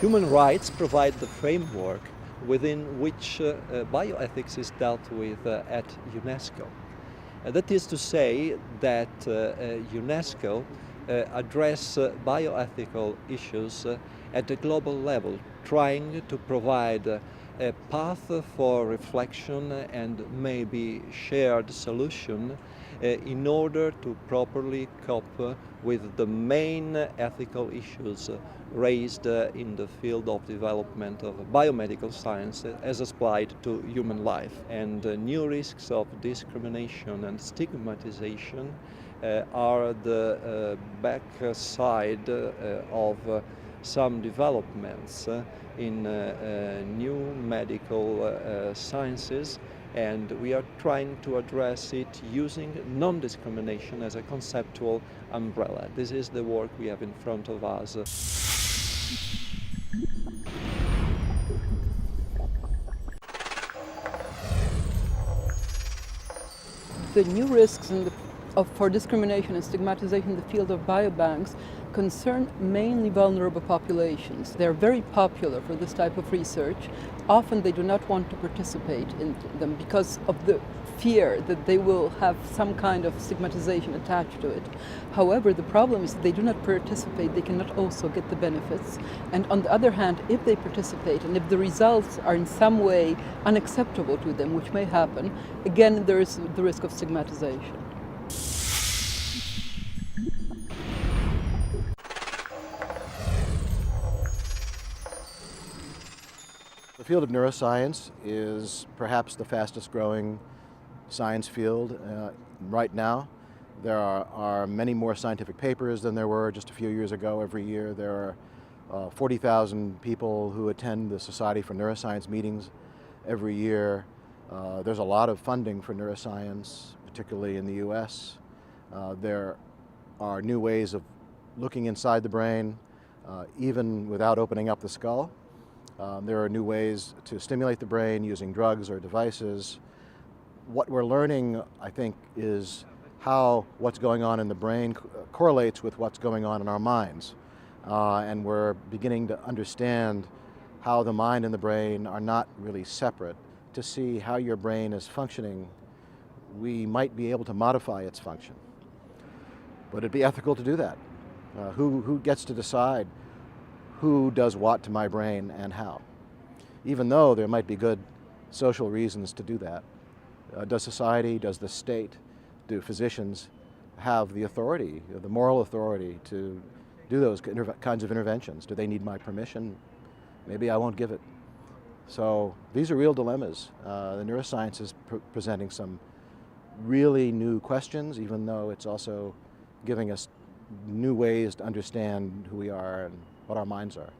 Human rights provide the framework within which bioethics is dealt with at UNESCO. That is to say that UNESCO address bioethical issues at a global level, trying to provide a path for reflection and maybe shared solution in order to properly cope with the main ethical issues raised in the field of development of biomedical science as applied to human life. And new risks of discrimination and stigmatization are the backside of some developments in new medical sciences, and we are trying to address it using non-discrimination as a conceptual umbrella. This is the work we have in front of us. The new risks for discrimination and stigmatization in the field of biobanks concern mainly vulnerable populations. They're very popular for this type of research. Often they do not want to participate in them because of the fear that they will have some kind of stigmatization attached to it. However, the problem is that they do not participate, they cannot also get the benefits. And on the other hand, if they participate and if the results are in some way unacceptable to them, which may happen, again there is the risk of stigmatization. The field of neuroscience is perhaps the fastest growing science field right now. There are many more scientific papers than there were just a few years ago. Every year there are 40,000 people who attend the Society for Neuroscience meetings every year. There's a lot of funding for neuroscience, particularly in the US. There are new ways of looking inside the brain, even without opening up the skull. There are new ways to stimulate the brain using drugs or devices. What we're learning, I think, is how what's going on in the brain correlates with what's going on in our minds. And we're beginning to understand how the mind and the brain are not really separate. To see how your brain is functioning, we might be able to modify its function. But it'd be ethical to do that. Who gets to decide who does what to my brain and how? Even though there might be good social reasons to do that. Does society, does the state, do physicians have the authority, the moral authority to do those kinds of interventions? Do they need my permission? Maybe I won't give it. So these are real dilemmas. The neuroscience is presenting some really new questions, even though it's also giving us new ways to understand who we are and what our minds are.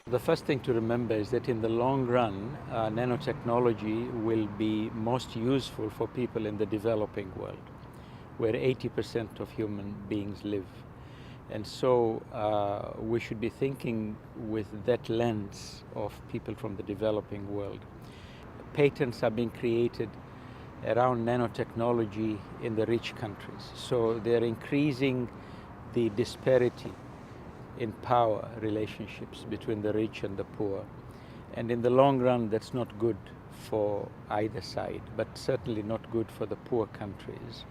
The first thing to remember is that in the long run, nanotechnology will be most useful for people in the developing world, where 80% of human beings live. And so we should be thinking with that lens of people from the developing world. Patents are being created around nanotechnology in the rich countries. So they're increasing the disparity in power relationships between the rich and the poor. And in the long run, that's not good for either side, but certainly not good for the poor countries.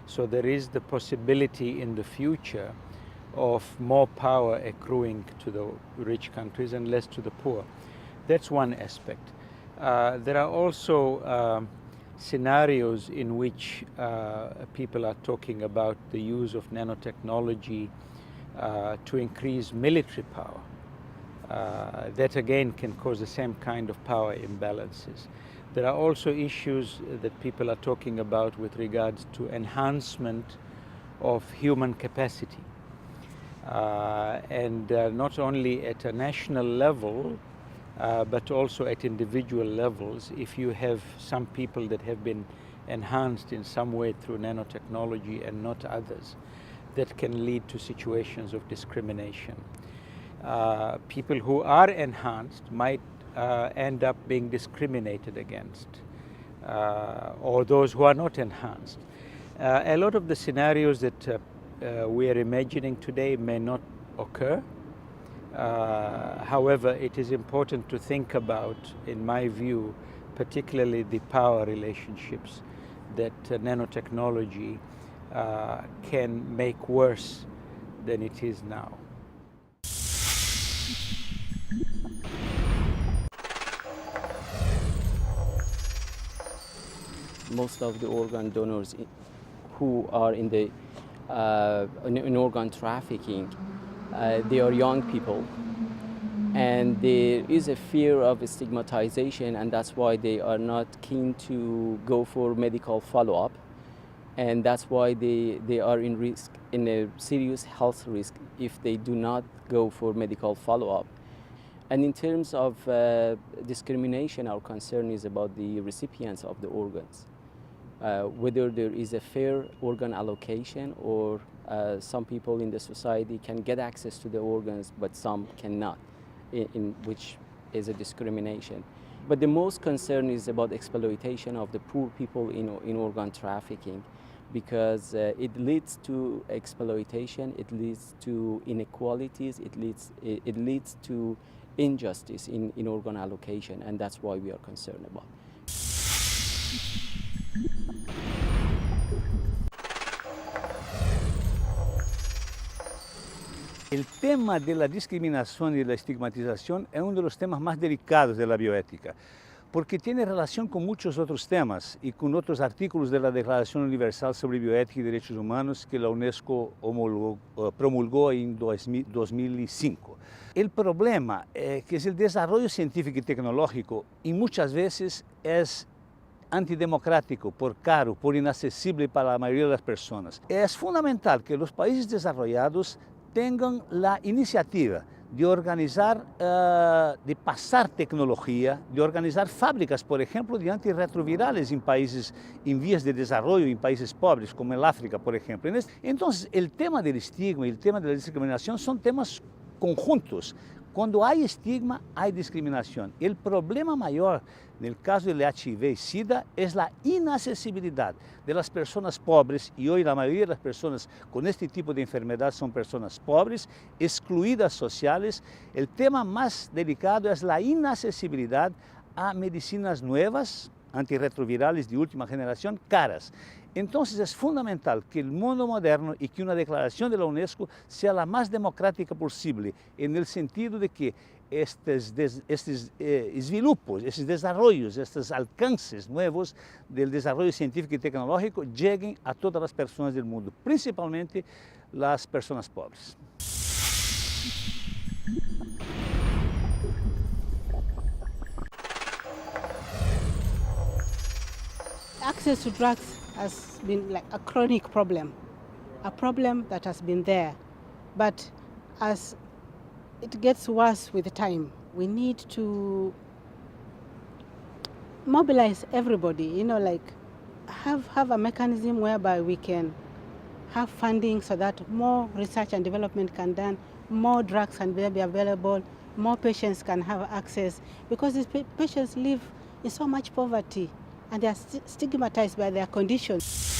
So there is the possibility in the future of more power accruing to the rich countries and less to the poor. That's one aspect. There are also scenarios in which people are talking about the use of nanotechnology to increase military power. That again can cause the same kind of power imbalances. There are also issues that people are talking about with regards to enhancement of human capacity. And not only at a national level, but also at individual levels. If you have some people that have been enhanced in some way through nanotechnology and not others, that can lead to situations of discrimination. People who are enhanced might end up being discriminated against or those who are not enhanced. A lot of the scenarios that we are imagining today may not occur. However, it is important to think about, in my view, particularly the power relationships that nanotechnology can make worse than it is now. Most of the organ donors who are in the in organ trafficking, they are young people, and there is a fear of stigmatization, and that's why they are not keen to go for medical follow-up, and that's why they are in a serious health risk if they do not go for medical follow-up. And in terms of discrimination, our concern is about the recipients of the organs. Whether there is a fair organ allocation, or some people in the society can get access to the organs but some cannot, in which is a discrimination. But the most concern is about exploitation of the poor people in organ trafficking, because it leads to exploitation, it leads to inequalities, it leads to injustice in organ allocation, and that's why we are concerned about. El tema de la discriminación y la estigmatización es uno de los temas más delicados de la bioética, porque tiene relación con muchos otros temas y con otros artículos de la Declaración Universal sobre Bioética y Derechos Humanos que la UNESCO promulgó en 2005. El problema que es el desarrollo científico y tecnológico, y muchas veces es antidemocrático, por caro, por inaccesible para la mayoría de las personas. Es fundamental que los países desarrollados tengan la iniciativa de organizar, de pasar tecnología, de organizar fábricas, por ejemplo, de antirretrovirales en países en vías de desarrollo, en países pobres, como el África, por ejemplo. Entonces, el tema del estigma y el tema de la discriminación son temas conjuntos. Cuando hay estigma, hay discriminación. El problema mayor en el caso del HIV y SIDA es la inaccesibilidad de las personas pobres, y hoy la mayoría de las personas con este tipo de enfermedad son personas pobres, excluidas sociales. El tema más delicado es la inaccesibilidad a medicinas nuevas, antirretrovirales de última generación, caras. Entonces es fundamental que el mundo moderno y que una declaración de la UNESCO sea la más democrática posible, en el sentido de que estos esvilupos, estos desarrollos, estos alcances nuevos del desarrollo científico y tecnológico lleguen a todas las personas del mundo, principalmente las personas pobres. Access to drugs has been like a chronic problem, a problem that has been there. But as it gets worse with time, we need to mobilize everybody, like have a mechanism whereby we can have funding so that more research and development can be done, more drugs can be available, more patients can have access, because these patients live in so much poverty and they are stigmatized by their conditions.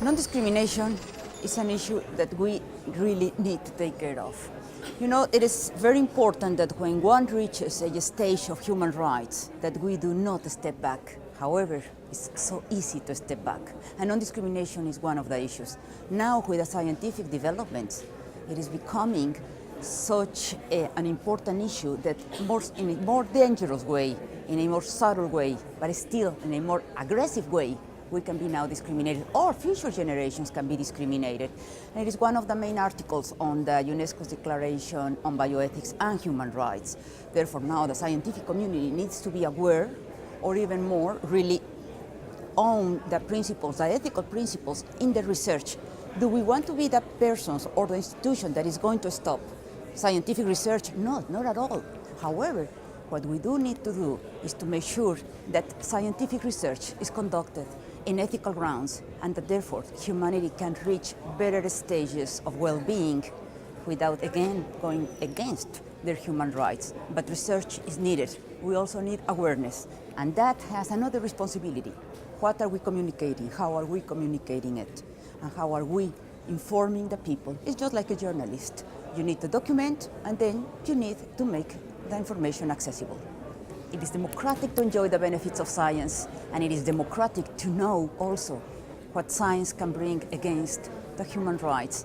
Non-discrimination is an issue that we really need to take care of. It is very important that when one reaches a stage of human rights, that we do not step back. However, it's so easy to step back. And non-discrimination is one of the issues. Now, with the scientific developments, it is becoming such an important issue that in a more dangerous way, in a more subtle way, but still in a more aggressive way, we can be now discriminated, or future generations can be discriminated. And it is one of the main articles on the UNESCO's Declaration on Bioethics and Human Rights. Therefore, now the scientific community needs to be aware, or even more, really own the principles, the ethical principles in the research. Do we want to be the persons or the institution that is going to stop scientific research? No, not at all. However, what we do need to do is to make sure that scientific research is conducted in ethical grounds, and that therefore humanity can reach better stages of well-being without, again, going against their human rights. But research is needed. We also need awareness. And that has another responsibility. What are we communicating? How are we communicating it? And how are we informing the people? It's just like a journalist. You need to document, and then you need to make the information accessible. It is democratic to enjoy the benefits of science, and it is democratic to know also what science can bring against the human rights